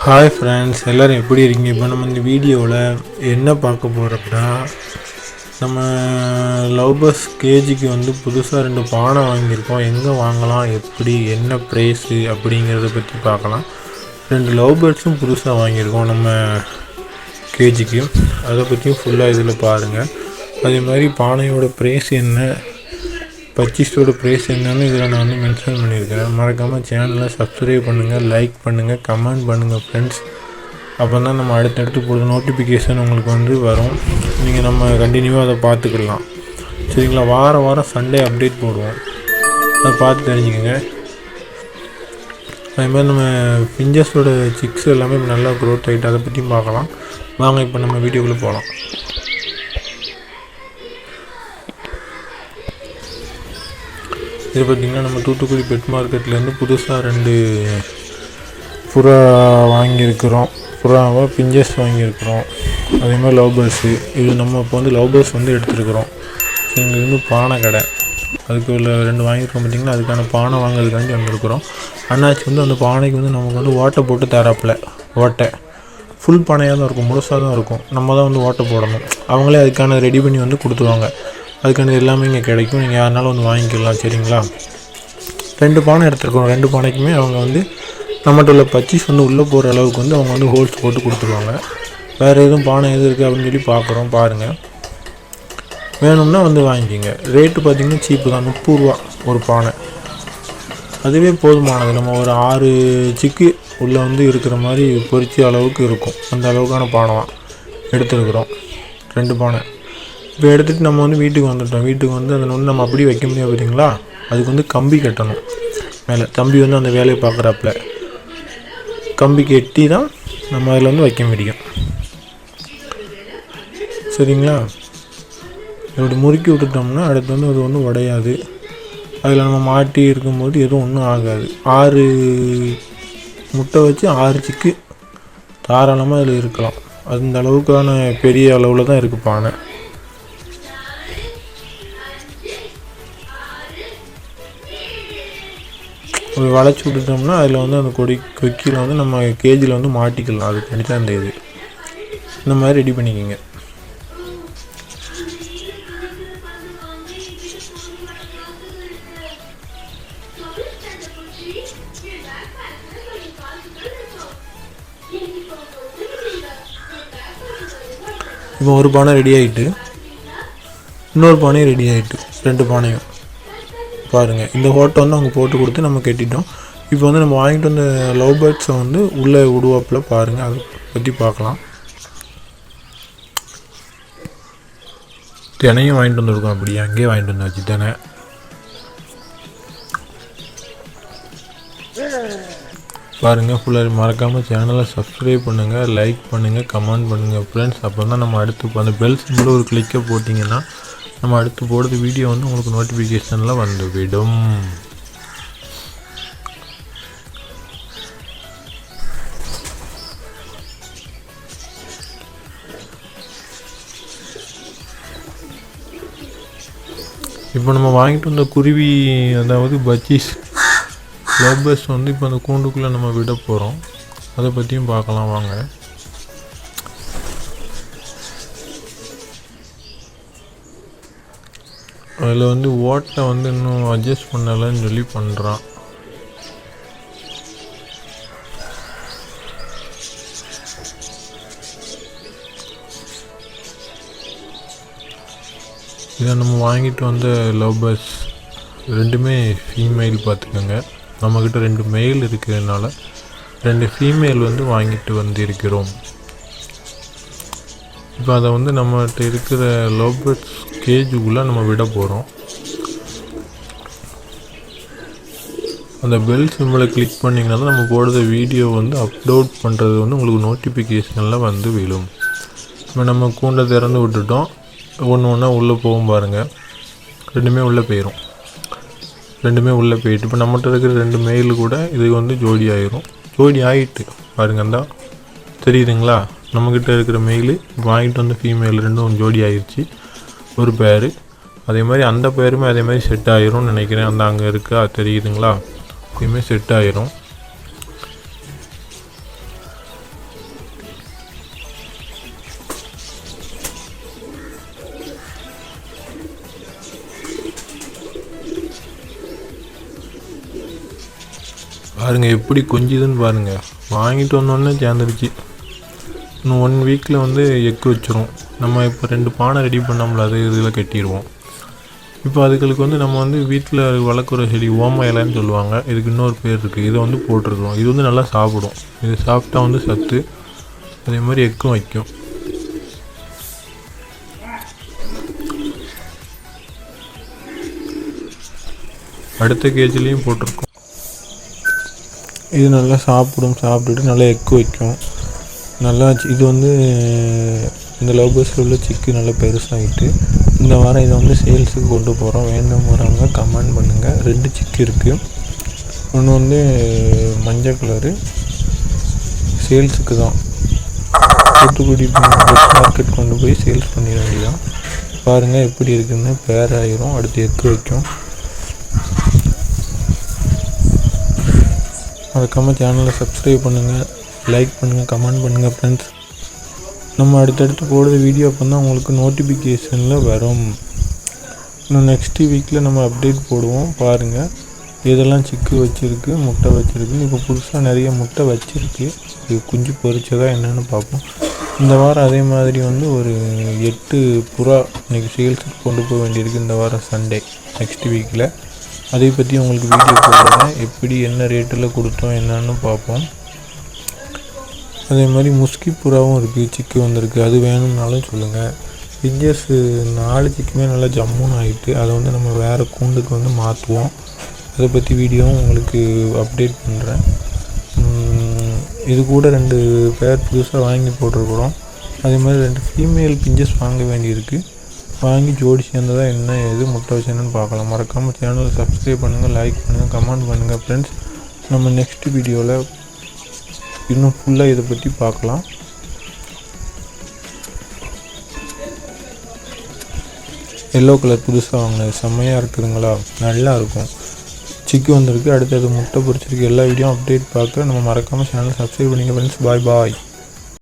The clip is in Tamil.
ஹாய் ஃப்ரெண்ட்ஸ், எல்லோரும் எப்படி இருக்கீங்க? இப்போ நம்ம இந்த வீடியோவில் என்ன பார்க்க போகிறோம்னா, நம்ம லவ் பஸ் கேஜிக்கு வந்து புதுசாக 2 பானை வாங்கியிருக்கோம். எங்கே வாங்கலாம், எப்படி, என்ன ப்ரைஸு அப்படிங்கிறத பற்றி பார்க்கலாம். 2 லவ் பேர்ட்ஸும் புதுசாக வாங்கியிருக்கோம் நம்ம கேஜிக்கு. அதை பற்றியும் ஃபுல்லாக இதில் பாருங்கள். அதே மாதிரி பானையோட ப்ரைஸ் என்ன, பர்ச்சேஸோட ப்ரைஸ் என்னன்னு இதில் நான் வந்து மென்ஷன் பண்ணியிருக்கிறேன். மறக்காமல் சேனலை சப்ஸ்கிரைப் பண்ணுங்கள், லைக் பண்ணுங்கள், கமெண்ட் பண்ணுங்கள் ஃப்ரெண்ட்ஸ். அப்போ தான் நம்ம அடுத்தடுத்து போடுற நோட்டிஃபிகேஷன் உங்களுக்கு வந்து வரும். நீங்கள் நம்ம கண்டினியூவாக அதை பார்த்துக்கலாம். சரிங்களா? வாரம் சண்டே அப்டேட் போடுவோம், அதை பார்த்து தெரிஞ்சுக்கோங்க. அதே மாதிரி நம்ம ஃபிஞ்சஸோட சிக்ஸ் எல்லாமே இப்போ நல்லா க்ரோத் ஆகிட்டு, அதை பற்றியும் பார்க்கலாம். வாங்க இப்போ நம்ம வீடியோக்குள்ளே போகலாம். இது பார்த்திங்கன்னா நம்ம தூத்துக்குடி பெட் மார்க்கெட்லேருந்து புதுசாக 2 புறா வாங்கியிருக்கிறோம். புறாவை பிஞ்சஸ் வாங்கியிருக்கிறோம். அதே மாதிரி லவ் பேர்ஸு. இது நம்ம இப்போ வந்து லவ் பேர்ஸ் வந்து எடுத்துருக்குறோம். எங்களுக்கு வந்து பானை கடை, அதுக்கு உள்ள 2 வாங்கியிருக்கோம். பார்த்திங்கன்னா அதுக்கான பானை வாங்குறதுக்காண்டி வந்திருக்கிறோம். அண்ணாச்சி வந்து அந்த பானைக்கு வந்து நமக்கு வந்து ஓட்டை போட்டு தராப்பில். ஓட்டை ஃபுல் பானையாக தான் இருக்கும், முழுசாக தான் இருக்கும். நம்ம தான் வந்து ஓட்டை போடணும். அவங்களே அதுக்கான ரெடி பண்ணி வந்து கொடுத்துருவாங்க. அதுக்கான எல்லாமே இங்கே கிடைக்கும். நீங்கள் யாருனாலும் வந்து வாங்கிக்கலாம். சரிங்களா? 2 பானை எடுத்துருக்கோம். 2 பானைக்குமே அவங்க வந்து நம்மகிட்ட உள்ள பர்ச்சேஸ் வந்து உள்ளே போகிற அளவுக்கு வந்து அவங்க வந்து ஹோல்ஸ் போட்டு கொடுத்துருவாங்க. வேறு எதுவும் பானை எது இருக்குது அப்படின்னு சொல்லி பார்க்குறோம். பாருங்கள், வேணும்னா வந்து வாங்கிக்கிங்க. ரேட்டு பார்த்திங்கன்னா சீப்பு தான், 30 ரூபா ஒரு பானை. அதுவே போதுமானது. நம்ம ஒரு 6 சிக்கு உள்ளே வந்து இருக்கிற மாதிரி பொரிச்ச அளவுக்கு இருக்கும். அந்த அளவுக்கான பானை தான் எடுத்துருக்குறோம். 2 பானை இப்போ எடுத்துகிட்டு நம்ம வந்து வீட்டுக்கு வந்துட்டோம். வீட்டுக்கு வந்து அதில் வந்து நம்ம அப்படியே வைக்க முடியாது. பார்த்தீங்களா? அதுக்கு வந்து கம்பி கட்டணும். மேலே தம்பி வந்து அந்த வேலையை பார்க்குறாப்புல கம்பி கட்டி தான் நம்ம அதில் வந்து வைக்க முடியும். சரிங்களா? இப்படி முறுக்கி விட்டுட்டோம்னா அடுத்து வந்து அது வந்து உடையாது. அதில் நம்ம மாட்டி இருக்கும்போது எதுவும் ஒன்றும் ஆகாது. 6 முட்டை வச்சு 6 சிக்கு தாராளமாக அதில் இருக்கலாம். அந்த அளவுக்கான பெரிய அளவில் தான் இருக்குது பானை. ஒரு வளைச்சி விட்டுட்டோம்னா அதில் வந்து அந்த கொக்கியில் வந்து நம்ம கேஜியில் வந்து மாட்டிக்கலாம். அது கண்டிப்பாக அந்த இது இந்த மாதிரி ரெடி பண்ணிக்கோங்க. இப்போ ஒரு பானை ரெடி ஆகிட்டு, இன்னொரு பானையும் ரெடி ஆகிட்டு, 2 பானையும் பாருங்கள். இந்த ஹோட்டை வந்து அவங்க போட்டு கொடுத்து நம்ம கட்டிட்டோம். இப்போ வந்து நம்ம வாங்கிட்டு வந்த லவ் பேர்ட்ஸை வந்து உள்ளே விடுவாப்பில் பாருங்கள். அதை பற்றி பார்க்கலாம். தினையும் வாங்கிட்டு வந்துருக்கோம். அப்படியே அங்கேயே வாங்கிட்டு வந்தாச்சு தினை. பாருங்கள் ஃபுல்லாக. மறக்காமல் சேனலை சப்ஸ்கிரைப் பண்ணுங்கள், லைக் பண்ணுங்கள், கமெண்ட் பண்ணுங்கள் ஃப்ரெண்ட்ஸ். அப்போ தான் நம்ம அடுத்து அந்த பெல் சிம்பிள் ஒரு கிளிக்கை போட்டிங்கன்னா நம்ம அடுத்து போடுறது வீடியோ வந்து உங்களுக்கு நோட்டிஃபிகேஷனில் வந்துவிடும். இப்போ நம்ம வாங்கிட்டு வந்த குருவி, அதாவது பச்சீஸ் லவ் பேர்ட்ஸ் வந்து இப்போ அந்த கூண்டுக்குள்ளே நம்ம விட போகிறோம். அதை பற்றியும் பார்க்கலாம் வாங்க. அதில் வந்து ஓட்டை வந்து இன்னும் அட்ஜஸ்ட் பண்ணலைன்னு சொல்லி பண்ணுறான். இதை நம்ம வாங்கிட்டு வந்த லவ் பேர்ட்ஸ் 2மே ஃபீமேல் பார்த்துக்கோங்க. நம்மக்கிட்ட 2 மேல் இருக்கிறதுனால 2 ஃபீமேல் வந்து வாங்கிட்டு வந்திருக்கிறோம். இப்போ அதை வந்து நம்மகிட்ட இருக்கிற லவ் பேர்ட்ஸ் கேஜுக்குள்ளே நம்ம விட போகிறோம். அந்த பெல் சிம்பிளை கிளிக் பண்ணிங்கன்னா தான் நம்ம போடுற வீடியோ வந்து அப்லோட் பண்ணுறது வந்து உங்களுக்கு நோட்டிஃபிகேஷனில் வந்து விழும். இப்போ நம்ம கூண்டை திறந்து விட்டுட்டோம். ஒன்று ஒன்றா உள்ளே போகும் பாருங்கள். 2மே உள்ளே போயிடும். 2மே உள்ளே போயிட்டு இப்போ நம்மகிட்ட இருக்கிற 2 மெயில் கூட இது வந்து ஜோடி ஆகிரும். ஜோடி ஆகிட்டு பாருங்கள். அந்த தெரியுதுங்களா? நம்மக்கிட்ட இருக்கிற மெயில் வாங்கிட்டு வந்து ஃபீமேல் 2ம் ஜோடி ஆகிடுச்சு. ஒரு பேர். அதே மாதிரி அந்த பேருமே அதே மாதிரி செட் ஆகிரும்னு நினைக்கிறேன். அந்த அங்கே இருக்கா தெரியுதுங்களா? இதுவுமே செட் ஆகிரும். பாருங்கள் எப்படி கொஞ்சிதுன்னு பாருங்கள். வாங்கிட்டு வந்தோடனே சேர்ந்துருச்சு. இன்னும் 1 வீக்கில் வந்து எக்கு வச்சிரும். நம்ம இப்போ 2 பானை ரெடி பண்ணோம்ல, அது இதில் கட்டிடுவோம். இப்போ அதுகளுக்கு வந்து நம்ம வந்து வீட்டில் வளர்க்குற செடி ஓம இலைன்னு சொல்லுவாங்க, இதுக்கு இன்னொரு பேர் இருக்குது. இதை வந்து போட்டிருக்கோம். இது வந்து நல்லா சாப்பிடும். இது சாப்பிட்டா வந்து சத்து, அதே மாதிரி எக்கும் வைக்கும். அடுத்த கேஜ்லேயும் போட்டிருக்கோம். இது நல்லா சாப்பிட்டுட்டு நல்லா எக்கு வைக்கும். நல்லா இது வந்து இந்த லவ் பேர்ட்ஸில் உள்ள சிக்கு நல்லா பெருசாகிட்டு இந்த வாரம் இதை வந்து சேல்ஸுக்கு கொண்டு போகிறோம். வேணுங்கிறவங்க கமெண்ட் பண்ணுங்கள். 2 சிக்கு இருக்குது. ஒன்று வந்து மஞ்சள் கலரு, சேல்ஸுக்கு தான். தூத்துக்குடி மார்க்கெட் கொண்டு போய் சேல்ஸ் பண்ணிட வேண்டியதான். பாருங்கள் எப்படி இருக்குதுன்னு. பேராயிரும். அடுத்து எக்கு வைக்கும். மறக்காமல் சேனலை சப்ஸ்கிரைப் பண்ணுங்கள், லைக் பண்ணுங்கள், கமெண்ட் பண்ணுங்கள் ஃப்ரெண்ட்ஸ். நம்ம அடுத்தடுத்து போடுற வீடியோ அப்போ தான் உங்களுக்கு நோட்டிஃபிகேஷனில் வரும். இன்னும் நெக்ஸ்ட் வீக்கில் நம்ம அப்டேட் போடுவோம். பாருங்கள் இதெல்லாம் சிக்கு வச்சுருக்கு, முட்டை வச்சுருக்குன்னு. இப்போ புதுசாக நிறைய முட்டை வச்சுருக்கு. இது குஞ்சு பொரிச்சதா என்னென்னு பார்ப்போம். இந்த வாரம் அதே மாதிரி வந்து ஒரு 8 புறா இன்றைக்கி சேல்ஸுக்கு கொண்டு போக வேண்டியிருக்கு. இந்த வாரம் சண்டே நெக்ஸ்ட் வீக்கில் அதை பற்றி உங்களுக்கு வீடியோ போடுறேன். எப்படி என்ன ரேட்டில் கொடுத்தோம் என்னன்னு பார்ப்போம். அதே மாதிரி முஸ்கி புறாவும் இருக்குது, சிக்கு வந்திருக்கு. அது வேணும்னாலும் சொல்லுங்கள். பிஞ்சர்ஸ் 4 சிக்குமே நல்லா ஜம்முன்னு ஆகிட்டு அதை வந்து நம்ம வேறு கூண்டுக்கு வந்து மாற்றுவோம். அதை பற்றி வீடியோவும் உங்களுக்கு அப்டேட் பண்ணுறேன். இது கூட 2 பேர் புதுசாக வாங்கி போட்டிருக்கிறோம். அதே மாதிரி 2 ஃபீமேல் பிஞ்சஸ் வாங்க வேண்டியிருக்கு. வாங்கி ஜோடி சேர்ந்ததாக என்ன எது முட்டை வச்சுன்னு பார்க்கலாம். மறக்காமல் சேனலை சப்ஸ்கிரைப் பண்ணுங்கள், லைக் பண்ணுங்கள், கமெண்ட் பண்ணுங்கள் ஃப்ரெண்ட்ஸ். நம்ம நெக்ஸ்ட் வீடியோவில் இன்னும் ஃபுல்லாக இதை பற்றி பார்க்கலாம். எல்லோ கலர் புதுசாக வாங்கினது செம்மையாக இருக்குதுங்களா, நல்லா இருக்கும். சிக்கு வந்திருக்கு, அடுத்தது முட்டை பொரிச்சிருக்கு. எல்லா வீடியோவும் அப்டேட் பார்க்க நம்ம மறக்காமல் சேனலை சப்ஸ்கிரைப் பண்ணிங்க ஃப்ரெண்ட்ஸ். பாய்.